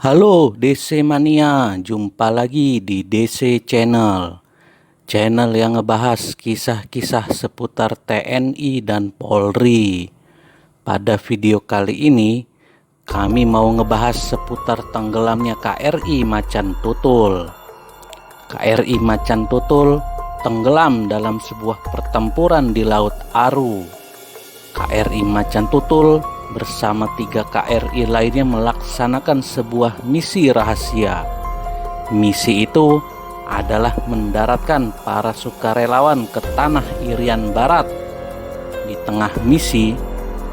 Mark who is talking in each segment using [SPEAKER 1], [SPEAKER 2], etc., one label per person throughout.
[SPEAKER 1] Halo DC Mania, jumpa lagi di DC Channel. Channel yang ngebahas kisah-kisah seputar TNI dan Polri. Pada video kali ini, kami mau ngebahas seputar tenggelamnya KRI Macan Tutul. KRI Macan Tutul tenggelam dalam sebuah pertempuran di Laut Aru. KRI Macan Tutul bersama 3 KRI lainnya melaksanakan sebuah misi rahasia. Misi itu adalah mendaratkan para sukarelawan ke tanah Irian Barat. Di tengah misi,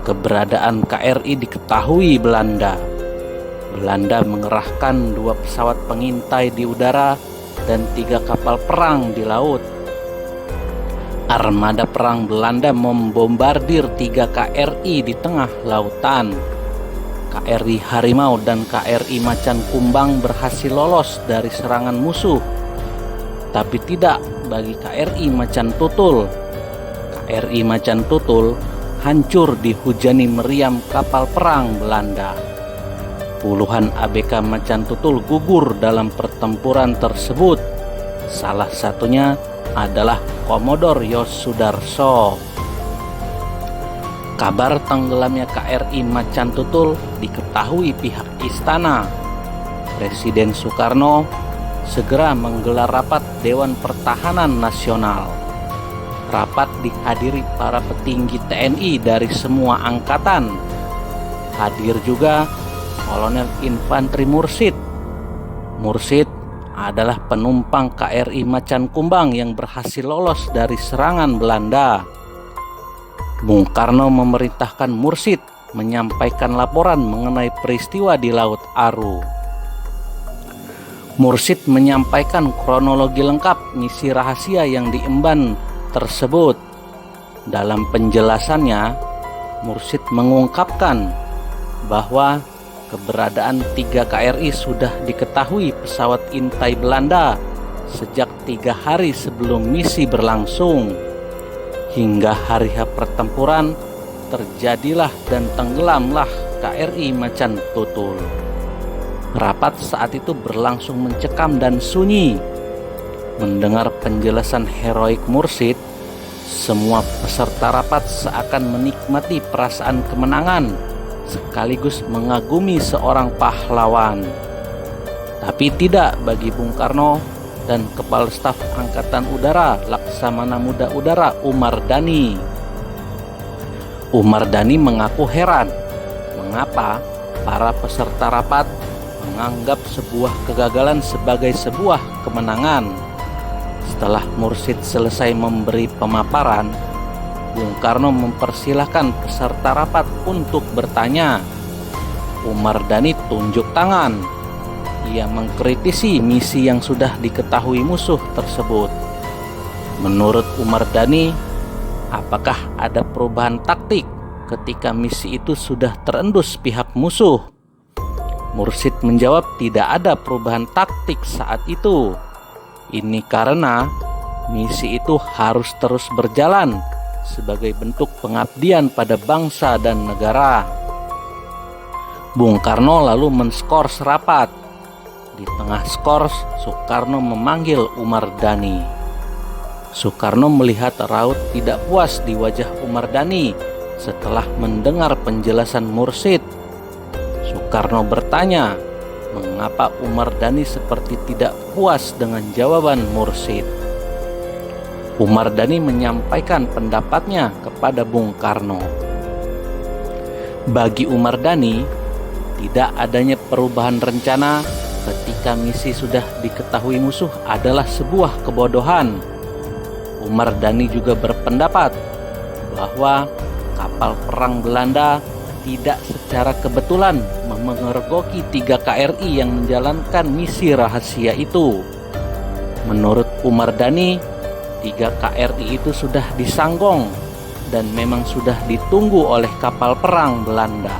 [SPEAKER 1] keberadaan KRI diketahui Belanda. Belanda mengerahkan 2 pesawat pengintai di udara dan 3 kapal perang di laut. Armada perang Belanda membombardir 3 KRI di tengah lautan. KRI Harimau dan KRI Macan Kumbang berhasil lolos dari serangan musuh. Tapi tidak bagi KRI Macan Tutul. KRI Macan Tutul hancur dihujani meriam kapal perang Belanda. Puluhan ABK Macan Tutul gugur dalam pertempuran tersebut. Salah satunya adalah Komodor Yos Sudarso. Kabar tenggelamnya KRI Macan Tutul diketahui pihak istana. Presiden Soekarno segera menggelar rapat Dewan Pertahanan Nasional. Rapat dihadiri para petinggi TNI dari semua angkatan. Hadir juga Kolonel Infanteri Mursid. Mursid adalah penumpang KRI Macan Kumbang yang berhasil lolos dari serangan Belanda. Bung Karno memerintahkan Mursid menyampaikan laporan mengenai peristiwa di Laut Aru. Mursid menyampaikan kronologi lengkap misi rahasia yang diemban tersebut. Dalam penjelasannya, Mursid mengungkapkan bahwa keberadaan 3 KRI sudah diketahui pesawat intai Belanda sejak 3 hari sebelum misi berlangsung. Hingga hari H pertempuran terjadilah dan tenggelamlah KRI Macan Tutul. Rapat saat itu berlangsung mencekam dan sunyi. Mendengar penjelasan heroik Mursid, semua peserta rapat seakan menikmati perasaan kemenangan sekaligus mengagumi seorang pahlawan. Tapi tidak bagi Bung Karno dan Kepala Staf Angkatan Udara Laksamana Muda Udara Umar Dhani. Umar Dhani mengaku heran mengapa para peserta rapat menganggap sebuah kegagalan sebagai sebuah kemenangan. Setelah Mursid selesai memberi pemaparan, Bung Karno mempersilahkan peserta rapat untuk bertanya. Umar Dhani tunjuk tangan. Ia mengkritisi misi yang sudah diketahui musuh tersebut. Menurut Umar Dhani, apakah ada perubahan taktik ketika misi itu sudah terendus pihak musuh? Mursid menjawab tidak ada perubahan taktik saat itu. Ini karena misi itu harus terus berjalan sebagai bentuk pengabdian pada bangsa dan negara. Bung Karno lalu menskors rapat. Di tengah skors, Soekarno memanggil Umar Dhani. Soekarno melihat raut tidak puas di wajah Umar Dhani setelah mendengar penjelasan Mursid. Soekarno bertanya, mengapa Umar Dhani seperti tidak puas dengan jawaban Mursid. Umar Dhani menyampaikan pendapatnya kepada Bung Karno. Bagi Umar Dhani, tidak adanya perubahan rencana ketika misi sudah diketahui musuh adalah sebuah kebodohan. Umar Dhani juga berpendapat bahwa kapal perang Belanda tidak secara kebetulan memergoki 3 KRI yang menjalankan misi rahasia itu. Menurut Umar Dhani, 3 KRI itu sudah disanggong dan memang sudah ditunggu oleh kapal perang Belanda.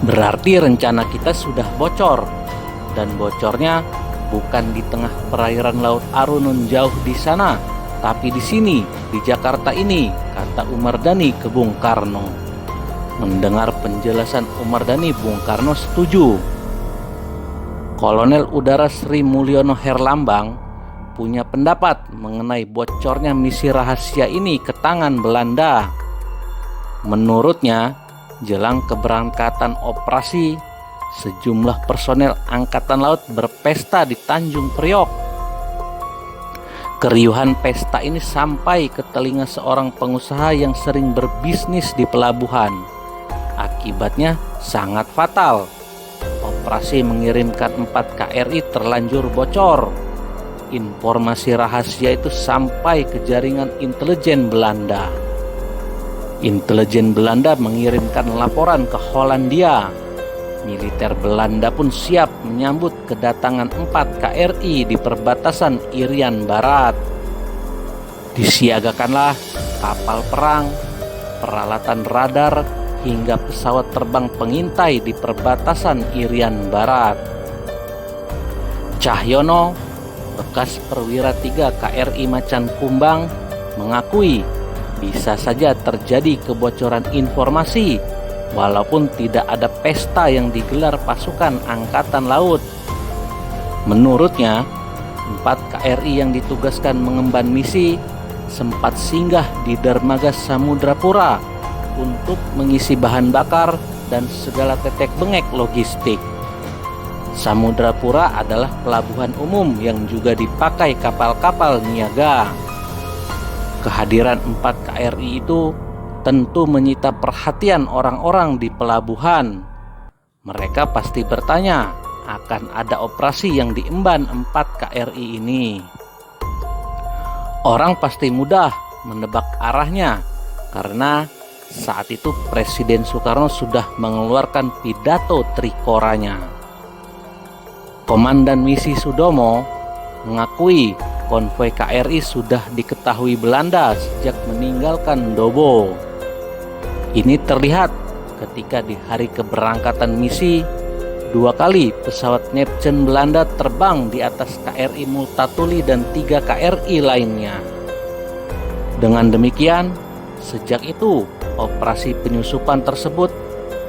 [SPEAKER 1] Berarti rencana kita sudah bocor, dan bocornya bukan di tengah perairan Laut Aru nun jauh di sana, tapi di sini, di Jakarta ini, kata Umar Dhani ke Bung Karno. Mendengar penjelasan Umar Dhani, Bung Karno setuju Kolonel Udara Sri Mulyono Herlambang punya pendapat mengenai bocornya misi rahasia ini ke tangan Belanda. Menurutnya, jelang keberangkatan operasi, sejumlah personel Angkatan Laut berpesta di Tanjung Priok. Keriuhan pesta ini sampai ke telinga seorang pengusaha yang sering berbisnis di pelabuhan. Akibatnya sangat fatal. Operasi mengirimkan 4 KRI terlanjur bocor. Informasi rahasia itu sampai ke jaringan intelijen Belanda. Intelijen Belanda mengirimkan laporan ke Hollandia. Militer Belanda pun siap menyambut kedatangan 4 KRI di perbatasan Irian Barat. Disiagakanlah kapal perang, peralatan radar, hingga pesawat terbang pengintai di perbatasan Irian Barat. Cahyono, bekas perwira 3 KRI Macan Kumbang, mengakui bisa saja terjadi kebocoran informasi walaupun tidak ada pesta yang digelar pasukan Angkatan Laut. Menurutnya, 4 KRI yang ditugaskan mengemban misi sempat singgah di dermaga Samudrapura untuk mengisi bahan bakar dan segala tetek bengek logistik. Samudrapura adalah pelabuhan umum yang juga dipakai kapal-kapal niaga. Kehadiran 4 KRI itu tentu menyita perhatian orang-orang di pelabuhan. Mereka pasti bertanya akan ada operasi yang diemban 4 KRI ini. Orang pasti mudah menebak arahnya karena saat itu Presiden Soekarno sudah mengeluarkan pidato trikoranya. Komandan misi Sudomo mengakui konvoi KRI sudah diketahui Belanda sejak meninggalkan Dobo. Ini terlihat ketika di hari keberangkatan misi 2 kali pesawat Neptune Belanda terbang di atas KRI Multatuli dan 3 KRI lainnya. Dengan demikian, sejak itu operasi penyusupan tersebut,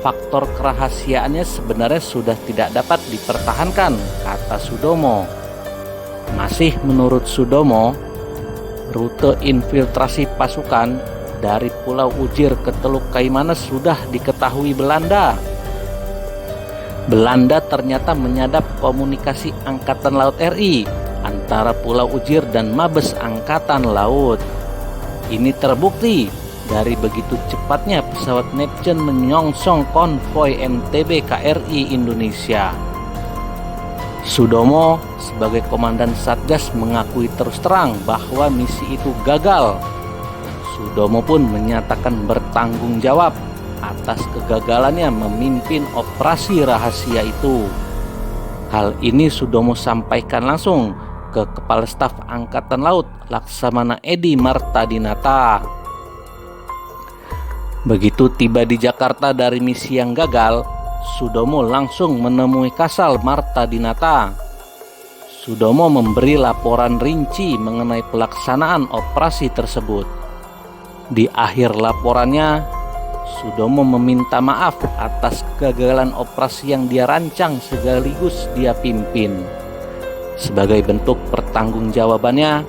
[SPEAKER 1] faktor kerahasiaannya sebenarnya sudah tidak dapat dipertahankan, kata Sudomo. Masih menurut Sudomo, rute infiltrasi pasukan dari Pulau Ujir ke Teluk Kaimanes sudah diketahui Belanda. Belanda ternyata menyadap komunikasi Angkatan Laut RI antara Pulau Ujir dan Mabes Angkatan Laut. Ini terbukti dari begitu cepatnya pesawat Neptune menyongsong konvoi MTB KRI Indonesia. Sudomo sebagai komandan Satgas mengakui terus terang bahwa misi itu gagal. Sudomo pun menyatakan bertanggung jawab atas kegagalannya memimpin operasi rahasia itu. Hal ini Sudomo sampaikan langsung ke Kepala Staf Angkatan Laut Laksamana Edi Martadinata. Begitu tiba di Jakarta dari misi yang gagal, Sudomo langsung menemui Kasal Martadinata. Sudomo memberi laporan rinci mengenai pelaksanaan operasi tersebut. Di akhir laporannya, Sudomo meminta maaf atas kegagalan operasi yang dia rancang sekaligus dia pimpin. Sebagai bentuk pertanggungjawabannya,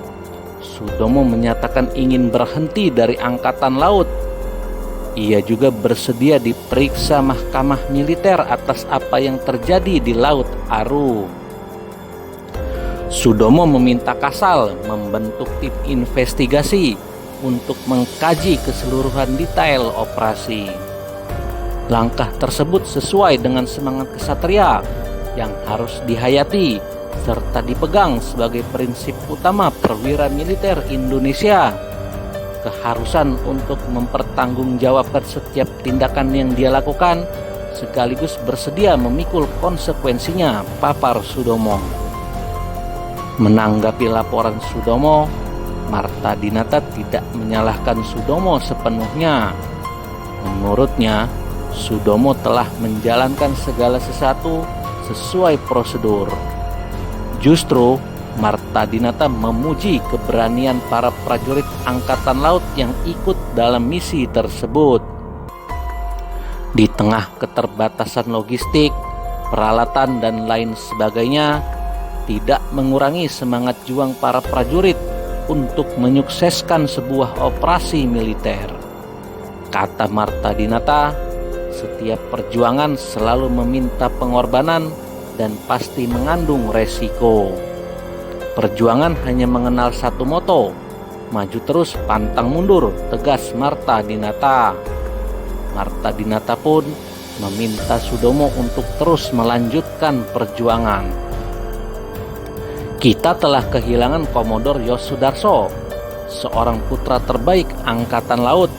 [SPEAKER 1] Sudomo menyatakan ingin berhenti dari Angkatan Laut. Ia juga bersedia diperiksa mahkamah militer atas apa yang terjadi di Laut Aru. Sudomo meminta Kasal membentuk tim investigasi untuk mengkaji keseluruhan detail operasi. Langkah tersebut sesuai dengan semangat kesatria yang harus dihayati serta dipegang sebagai prinsip utama perwira militer Indonesia. Keharusan untuk mempertanggungjawabkan setiap tindakan yang dia lakukan sekaligus bersedia memikul konsekuensinya, papar Sudomo. Menanggapi laporan Sudomo, Martadinata tidak menyalahkan Sudomo sepenuhnya. Menurutnya, Sudomo telah menjalankan segala sesuatu sesuai prosedur. Justru Martadinata memuji keberanian para prajurit Angkatan Laut yang ikut dalam misi tersebut. Di tengah keterbatasan logistik, peralatan, dan lain sebagainya tidak mengurangi semangat juang para prajurit untuk menyukseskan sebuah operasi militer. Kata Marta Dinata, setiap perjuangan selalu meminta pengorbanan dan pasti mengandung resiko. Perjuangan hanya mengenal satu moto, maju terus pantang mundur, tegas Marta Dinata. Marta Dinata pun meminta Sudomo untuk terus melanjutkan perjuangan. Kita telah kehilangan Komodor Yosudarso, seorang putra terbaik Angkatan Laut.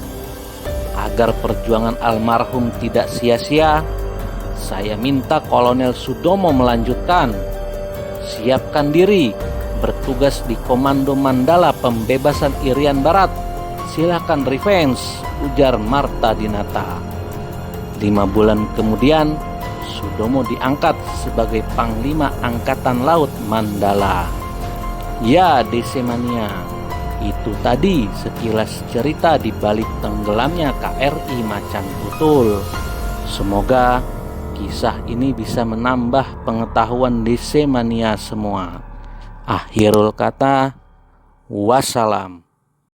[SPEAKER 1] Agar perjuangan almarhum tidak sia-sia, saya minta Kolonel Sudomo melanjutkan. Siapkan diri, bertugas di Komando Mandala Pembebasan Irian Barat. Silakan revenge, ujar Marta Dinata. 5 bulan kemudian, Sudomo diangkat sebagai Panglima Angkatan Laut Mandala. Ya, DC Mania, itu tadi sekilas cerita di balik tenggelamnya KRI Macan Tutul. Semoga kisah ini bisa menambah pengetahuan DC Mania semua. Akhirul kata, wassalam.